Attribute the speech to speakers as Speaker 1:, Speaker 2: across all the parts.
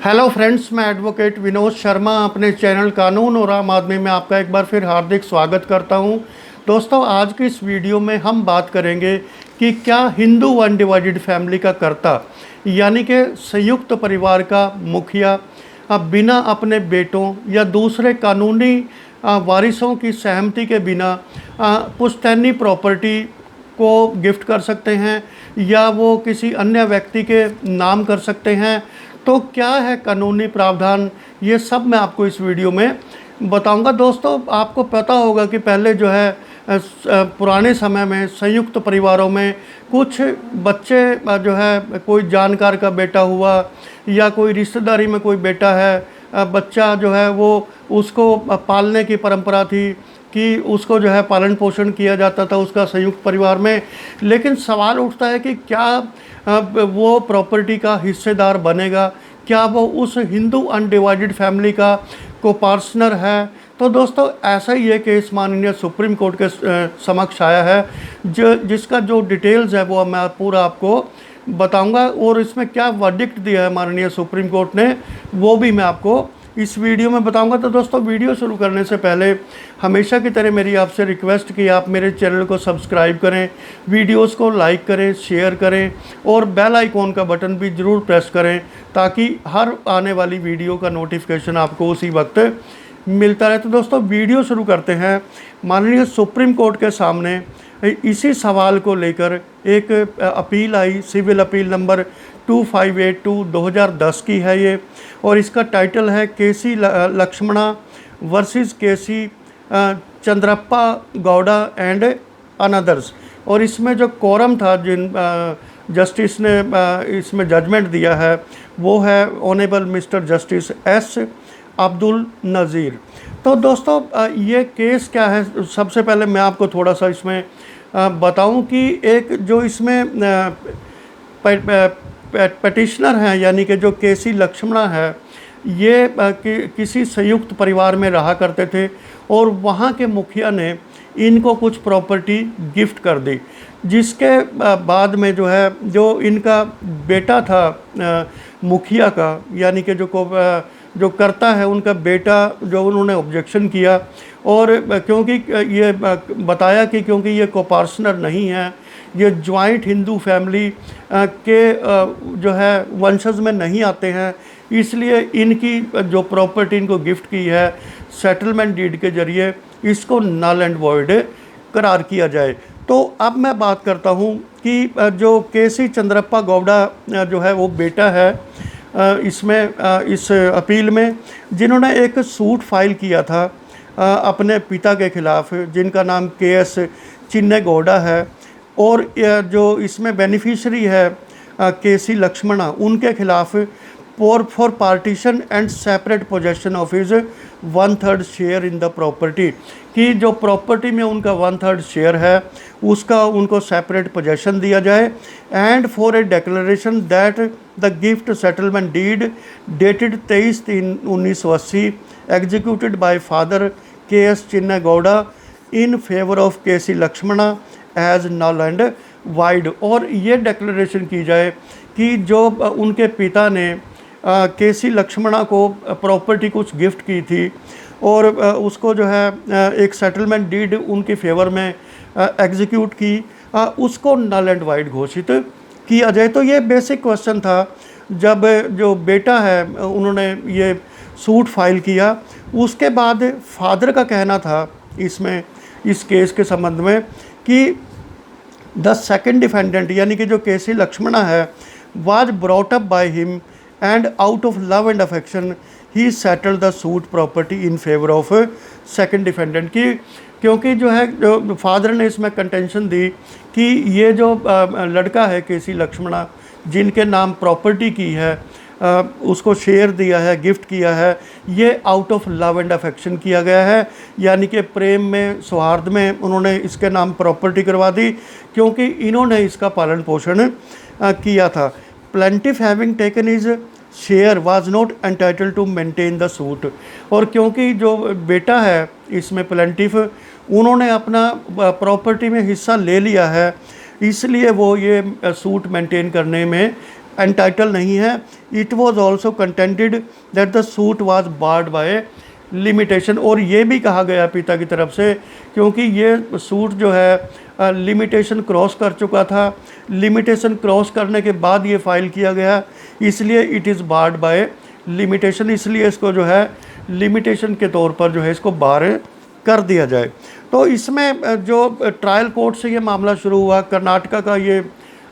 Speaker 1: Hello friends, मैं advocate Vinod Sharma अपने channel कानून और आम आदमी में आपका एक बार फिर हार्दिक स्वागत करता हूं। दोस्तों, आज की इस वीडियो में हम बात करेंगे कि क्या हिंदू अनडिवाइडेड फैमिली का कर्ता यानी कि संयुक्त परिवार का मुखिया बिना अपने बेटों या दूसरे कानूनी वारिसों की सहमति के बिना पुश्तैनी प्रॉपर्टी को गिफ्ट कर सकते हैं या वो किसी अन्य व्यक्ति के नाम कर सकते हैं। तो क्या है कानूनी प्रावधान, ये सब मैं आपको इस वीडियो में बताऊंगा। दोस्तों, आपको पता होगा कि पहले जो है पुराने समय में संयुक्त परिवारों में कुछ बच्चे जो है कोई जानकार का बेटा हुआ या कोई रिश्तेदारी में कोई बेटा है बच्चा जो है वो उसको पालने की परंपरा थी कि उसको जो है पालन पोषण किया जाता था उसका संयुक्त परिवार में। लेकिन सवाल उठता है कि क्या वो प्रॉपर्टी का हिस्सेदार बनेगा, क्या वो उस हिंदू अनडिवाइडेड फैमिली का कोपार्टनर है। तो दोस्तों, ऐसा ही ये केस माननीय सुप्रीम कोर्ट के समक्ष आया है जिसका जो डिटेल्स है वो मैं पूरा आपको बताऊंगा और इसमें क्या वर्डिक्ट दिया है माननीय सुप्रीम कोर्ट ने वो भी मैं आपको इस वीडियो में बताऊंगा। तो दोस्तों, वीडियो शुरू करने से पहले हमेशा की तरह मेरी आपसे रिक्वेस्ट कि आप मेरे चैनल को सब्सक्राइब करें, वीडियोस को लाइक करें, शेयर करें और बेल आइकॉन का बटन भी ज़रूर प्रेस करें ताकि हर आने वाली वीडियो का नोटिफिकेशन आपको उसी वक्त मिलता रहे। तो दोस्तों, वीडियो शुरू करते हैं। माननीय सुप्रीम कोर्ट के सामने इसी सवाल को लेकर एक अपील आई, सिविल अपील नंबर 2582 2010 की है ये, और इसका टाइटल है K C Lakshmana versus K C Chandrappa Gowda and others. और इसमें जो कोरम था जिन जस्टिस ने इसमें जजमेंट दिया है वो है honourable mister justice S Abdul Nazeer. तो दोस्तों, ये केस क्या है, सबसे पहले मैं आपको थोड़ा सा इसमें बताऊं कि एक जो इसमें पेटिशनर हैं यानी कि जो केसी लक्ष्मणा है ये किसी संयुक्त परिवार में रहा करते थे और वहाँ के मुखिया ने इनको कुछ प्रॉपर्टी गिफ्ट कर दी, जिसके बाद में जो है जो इनका बेटा था मुखिया का यानी कि जो करता है उनका बेटा, जो उन्होंने ऑब्जेक्शन किया और क्योंकि ये बताया कि क्योंकि ये कोपार्टनर नहीं है, ये ज्वाइंट हिंदू फैमिली के जो है वंशज में नहीं आते हैं, इसलिए इनकी जो प्रॉपर्टी इनको गिफ्ट की है सेटलमेंट डीड के जरिए इसको नल एंड वॉइड करार किया जाए। तो अब मैं बात करता हूँ कि जो केसी चंद्रप्पा गौड़ा जो है वो बेटा है इसमें इस अपील में, जिन्होंने एक सूट फाइल किया था अपने पिता के खिलाफ जिनका नाम केएस चिन्ने गौड़ा है, और जो इसमें बेनिफिशरी है केसी लक्ष्मणा उनके खिलाफ for partition and separate possession of his 1/3 share in the property, कि जो प्रॉपर्टी में उनका 1/3 शेयर है उसका उनको सेपरेट पोजेशन दिया जाए, and for a declaration that the gift settlement deed dated 23/3/1980 executed by father K S Chinne Gowda in favour of K C Lakshmana as null and void. और ये डिक्लेरेशन की जाए कि जो उनके पिता ने केसी लक्ष्मणा को प्रॉपर्टी कुछ गिफ्ट की थी और उसको जो है एक सेटलमेंट डीड उनके फेवर में एग्जीक्यूट की, उसको नल एंड वाइड घोषित किया जाए। तो ये बेसिक क्वेश्चन था जब जो बेटा है उन्होंने ये सूट फाइल किया। उसके बाद फादर का कहना था इसमें इस केस के संबंध में कि द सेकंड डिफेंडेंट यानी कि जो केसी लक्ष्मणा है was brought up by him and out of love and affection he settled the suit property in favour of second defendant, की क्योंकि जो है जो फादर ने इसमें कंटेंशन दी कि ये जो लड़का है केसी लक्ष्मणा जिनके नाम प्रॉपर्टी की है उसको शेयर दिया है, गिफ्ट किया है, ये out of love and affection किया गया है, यानी कि प्रेम में सौहार्द में उन्होंने इसके नाम प्रॉपर्टी करवा दी क्योंकि इन्होंने इसका पालन पोषण किया था। Plaintiff having taken his share was not entitled to maintain the suit, और क्योंकि जो बेटा है इसमें प्लेंटिफ उन्होंने अपना प्रॉपर्टी में हिस्सा ले लिया है इसलिए वो ये सूट मेंटेन करने में एंटाइटल नहीं है। It was also contented that the suit was barred by limitation, और ये भी कहा गया पिता की तरफ से, क्योंकि ये सूट जो है लिमिटेशन क्रॉस कर चुका था, लिमिटेशन क्रॉस करने के बाद ये फाइल किया गया, इसलिए it is barred by limitation, इसलिए इसको जो है लिमिटेशन के तौर पर जो है इसको बार कर दिया जाए। तो इसमें जो ट्रायल कोर्ट से ये मामला शुरू हुआ, कर्नाटका का ये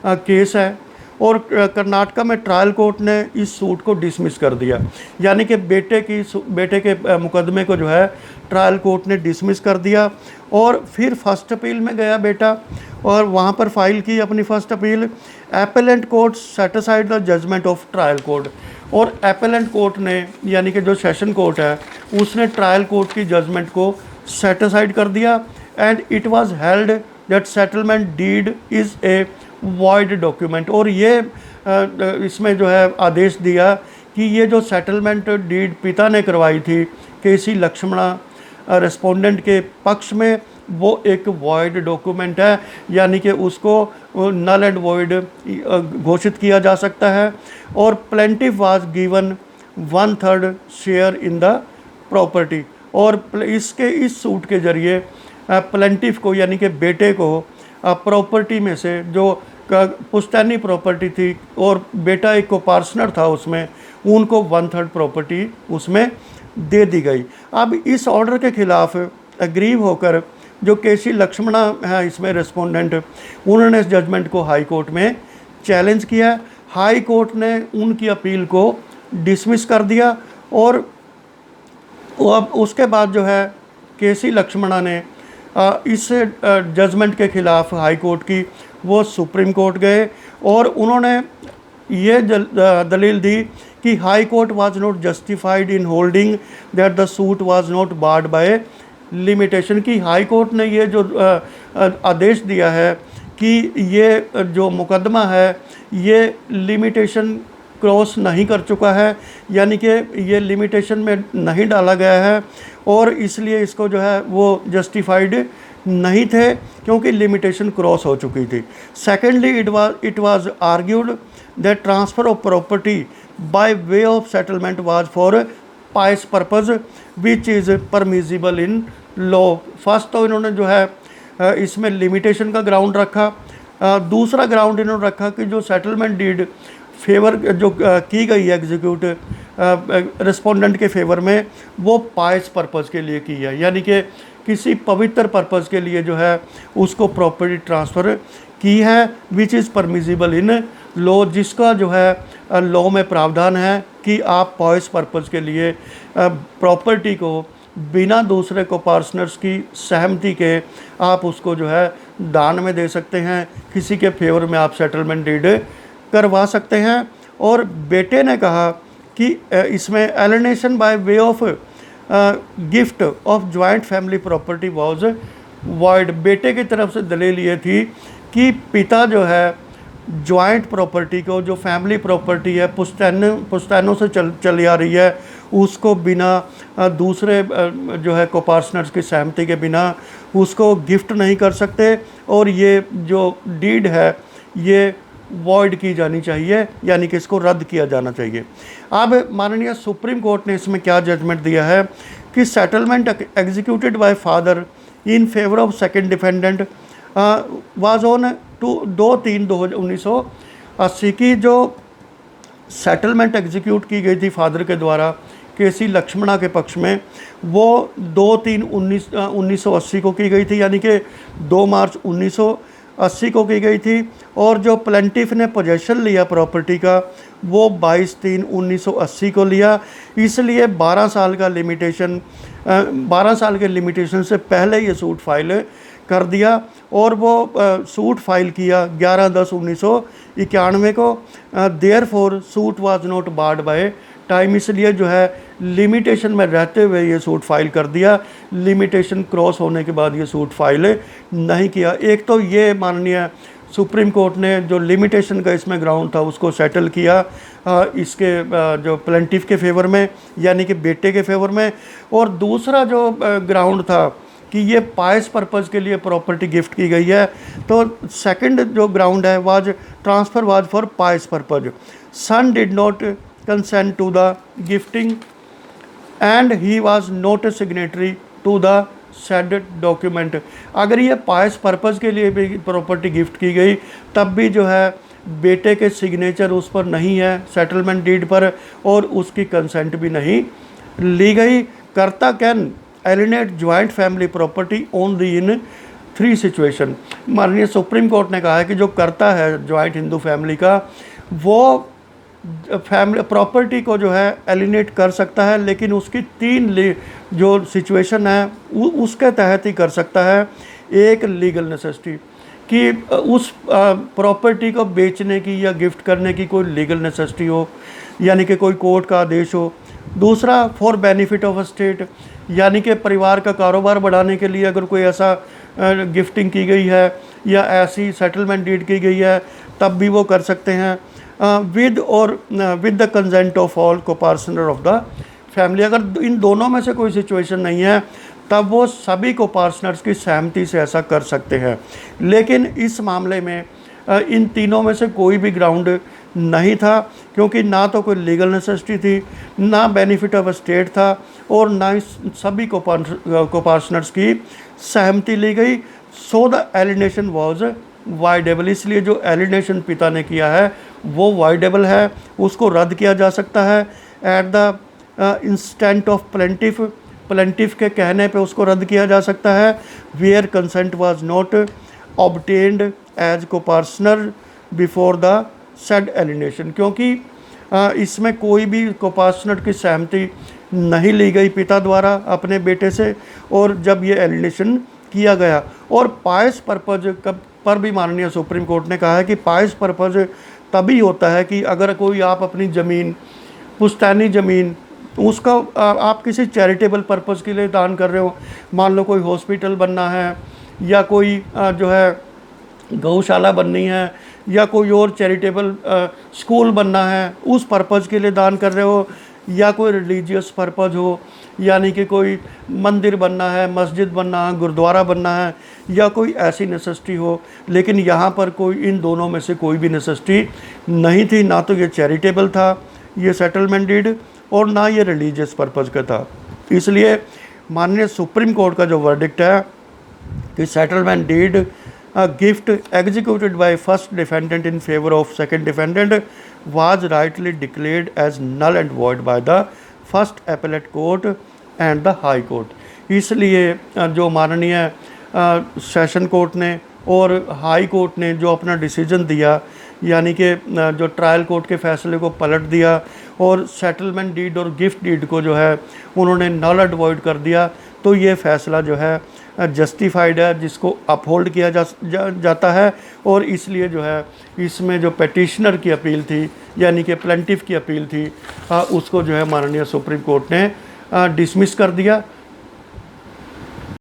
Speaker 1: केस है, और कर्नाटका में ट्रायल कोर्ट ने इस सूट को डिसमिस कर दिया, यानी कि बेटे के मुकदमे को जो है ट्रायल कोर्ट ने डिसमिस कर दिया। और फिर फर्स्ट अपील में गया बेटा, और वहाँ पर फाइल की अपनी first appeal. Appellant court set aside the judgment of trial court, और एपेलेंट कोर्ट ने, यानी कि जो सेशन कोर्ट है, उसने ट्रायल कोर्ट की जजमेंट को सेट असाइड कर दिया। And it was held that settlement deed is a void document, और ये इसमें जो है आदेश दिया कि ये जो सेटलमेंट डीड पिता ने करवाई थी केसी लक्ष्मणा रेस्पोंडेंट के पक्ष में, वो एक वॉइड डॉक्यूमेंट है, यानी कि उसको नल एंड वॉइड घोषित किया जा सकता है। और plaintiff was given 1/3 share in the property, और इस सूट के जरिए प्लेंटिफ को, यानी कि बेटे को, प्रॉपर्टी में से जो पुश्तैनी प्रॉपर्टी थी और बेटा एक को पार्टनर था उसमें, उनको 1/3 प्रॉपर्टी उसमें दे दी गई। अब इस ऑर्डर के खिलाफ अग्रीव होकर जो केसी लक्ष्मणा है इसमें रेस्पोंडेंट, उन्होंने इस जजमेंट को हाई कोर्ट में चैलेंज किया। हाई कोर्ट ने उनकी अपील को डिसमिस कर दिया, और अब उसके बाद जो है केसी लक्ष्मणा ने इस जजमेंट के खिलाफ हाई कोर्ट की वो सुप्रीम कोर्ट गए, और उन्होंने ये दलील दी कि high court was not justified in holding that the suit was not barred by limitation, की हाई कोर्ट ने ये जो आदेश दिया है कि ये जो मुकदमा है ये लिमिटेशन क्रॉस नहीं कर चुका है, यानी कि ये लिमिटेशन में नहीं डाला गया है, और इसलिए इसको जो है वो जस्टिफाइड नहीं थे क्योंकि लिमिटेशन क्रॉस हो चुकी थी। Secondly, it was argued that transfer of property by way of settlement was for price purpose which is permissible in law. First तो इन्होंने जो है इसमें लिमिटेशन का ग्राउंड रखा, दूसरा ग्राउंड इन्होंने रखा कि जो सेटलमेंट डीड फेवर जो की गई है एग्जीक्यूट रिस्पोंडेंट के फेवर में, वो पाइस पर्पज़ के लिए की है, यानी कि किसी पवित्र पर्पज़ के लिए जो है उसको प्रॉपर्टी ट्रांसफ़र की है, which is permissible in law, जिसका जो है लॉ में प्रावधान है कि आप पाइस पर्पज़ के लिए प्रॉपर्टी को बिना दूसरे को पार्टनर्स की सहमति के आप उसको जो है दान में दे सकते हैं, किसी के फेवर में आप सेटलमेंट डीड करवा सकते हैं। और बेटे ने कहा कि इसमें alienation by way of gift of joint family property was void. बेटे की तरफ से दलील ये थी कि पिता जो है जॉइंट प्रॉपर्टी को, जो फैमिली प्रॉपर्टी है पुश्तैनों से चली आ रही है, उसको बिना दूसरे जो है को पार्टनर्स की सहमति के बिना उसको गिफ्ट नहीं कर सकते, और ये जो डीड है ये वॉइड की जानी चाहिए, यानी कि इसको रद्द किया जाना चाहिए। अब माननीय सुप्रीम कोर्ट ने इसमें क्या जजमेंट दिया है कि settlement executed by father in favour of second defendant was on 2/3/1980 की जो सेटलमेंट एग्जीक्यूट की गई थी फादर के द्वारा केसी लक्ष्मणा के पक्ष में, वो 2/3/1980 को की गई थी, यानी कि 2 मार्च 1980 को की गई थी। और जो प्लेंटिफ ने पोजेशन लिया प्रॉपर्टी का वो 22/3/1980 को लिया, इसलिए 12 साल का लिमिटेशन 12 साल के लिमिटेशन से पहले ये सूट फाइल कर दिया, और वो सूट फाइल किया 11/10/1991 को। Therefore suit was not barred by time, इसलिए जो है लिमिटेशन में रहते हुए ये सूट फाइल कर दिया, लिमिटेशन क्रॉस होने के बाद ये सूट फाइल नहीं किया। एक तो ये माननीय सुप्रीम कोर्ट ने जो लिमिटेशन का इसमें ग्राउंड था उसको सेटल किया इसके जो प्लेंटिफ के फेवर में, यानी कि बेटे के फेवर में, और दूसरा जो ग्राउंड था कि ये पायस पर्पज़ के लिए प्रॉपर्टी गिफ्ट की गई है। तो सेकंड जो ग्राउंड है was transfer was for pious purpose. Son did not consent to the gifting and he was not a signatory to the said document. अगर ये पायस पर्पज़ के लिए भी प्रॉपर्टी गिफ्ट की गई तब भी जो है बेटे के सिग्नेचर उस पर नहीं है सेटलमेंट डीड पर, और उसकी कंसेंट भी नहीं ली गई। कर्ता can एलिनेट joint family property only in 3 situation. माननीय सुप्रीम कोर्ट ने कहा है कि जो कर्ता है ज्वाइंट हिंदू फैमिली का, वो फैमिली प्रॉपर्टी को जो है एलिनेट कर सकता है, लेकिन उसकी 3 जो सिचुएशन है उसके तहत ही कर सकता है। एक लीगल नेसेसिटी कि उस प्रॉपर्टी को बेचने की या गिफ्ट करने की कोई लीगल नेसेसिटी हो, यानी कि कोई कोर्ट का आदेश हो। दूसरा फॉर बेनिफिट ऑफ स्टेट, यानी कि परिवार का कारोबार बढ़ाने के लिए अगर कोई ऐसा गिफ्टिंग की गई है या ऐसी सेटलमेंट डीड की गई है तब भी वो कर सकते हैं। With the consent of all copartner of the family. अगर इन दोनों में से कोई सिचुएशन नहीं है तब वो सभी कोपार्टनर्स की सहमति से ऐसा कर सकते हैं। लेकिन इस मामले में इन तीनों में से कोई भी ग्राउंड नहीं था, क्योंकि ना तो कोई लीगल नेसेसिटी थी, ना बेनिफिट ऑफ स्टेट था, और ना ही सभी कोपार्टनर्स की सहमति ली गई। So the alienation was voidable. इसलिए जो एलिनेशन पिता ने किया है वो वाइडेबल है, उसको रद्द किया जा सकता है। At the instant of plaintiff, plaintiff के कहने पे उसको रद्द किया जा सकता है। Where consent was not obtained as copartner before the said alienation, क्योंकि इसमें कोई भी कोपार्टनर की सहमति नहीं ली गई पिता द्वारा अपने बेटे से, और जब ये एलिनेशन किया गया। और पायस पर्पज़ पर भी माननीय सुप्रीम कोर्ट ने कहा है कि पायस पर्पज़ तभी होता है कि अगर कोई आप अपनी ज़मीन, पुश्तैनी ज़मीन, उसका आप किसी चैरिटेबल पर्पज़ के लिए दान कर रहे हो। मान लो कोई हॉस्पिटल बनना है, या कोई जो है गौशाला बननी है, या कोई और चैरिटेबल स्कूल बनना है, उस पर्पज़ के लिए दान कर रहे हो, या कोई रिलीजियस पर्पज़ हो, यानी कि कोई मंदिर बनना है, मस्जिद बनना है, गुरुद्वारा बनना है, या कोई ऐसी नेसेसिटी हो। लेकिन यहाँ पर कोई इन दोनों में से कोई भी नेसेसिटी नहीं थी। ना तो ये चैरिटेबल था ये सेटलमेंट डीड, और ना ये रिलीजियस पर्पज़ का था। इसलिए माननीय सुप्रीम कोर्ट का जो वर्डिक्ट है कि settlement deed gift executed by first defendant in favour of second defendant was rightly declared as null and void by the first appellate court and the high court। इसलिए जो माननीय session court ने और high court ने जो अपना decision दिया, यानी कि जो ट्रायल कोर्ट के फैसले को पलट दिया और सेटलमेंट डीड और गिफ्ट डीड को जो है उन्होंने नल एंड वॉइड कर दिया, तो ये फ़ैसला जो है जस्टिफाइड है, जिसको अपहोल्ड किया जाता है। और इसलिए जो है इसमें जो पेटिशनर की अपील थी, यानी कि प्लेंटिफ की अपील थी, उसको जो है माननीय सुप्रीम कोर्ट ने डिसमिस कर दिया।